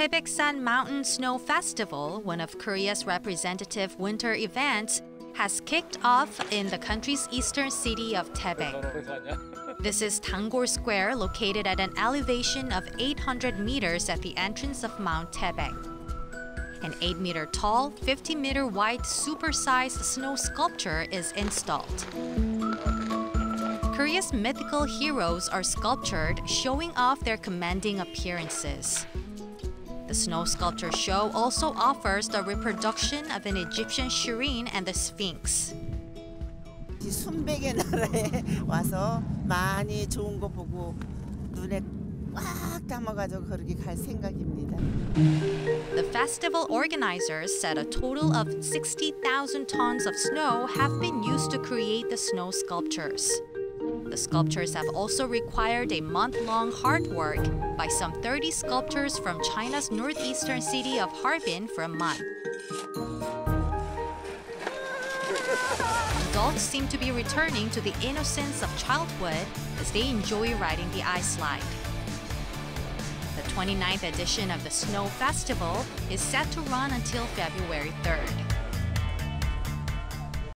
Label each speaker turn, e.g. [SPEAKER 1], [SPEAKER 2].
[SPEAKER 1] Taebaeksan Mountain Snow Festival, one of Korea's representative winter events, has kicked off in the country's eastern city of Taebaek. This is Danggol Square, located at an elevation of 800 meters at the entrance of Mount Taebaek. An 8-meter-tall, 50-meter-wide super-sized snow sculpture is installed. Korea's mythical heroes are sculptured, showing off their commanding appearances. The snow sculpture show also offers the reproduction of an Egyptian shrine and the Sphinx.
[SPEAKER 2] 순백의 나라에 와서 많이 좋은 거 보고 눈에 꽉 감아가지고 그렇게 갈 생각입니다.
[SPEAKER 1] The festival organizers said a total of 60,000 tons of snow have been used to create the snow sculptures. The sculptures have also required a month-long hard work by some 30 sculptors from China's northeastern city of Harbin for a month. Adults seem to be returning to the innocence of childhood as they enjoy riding the ice slide. The 29th edition of the Snow Festival is set to run until February 3rd.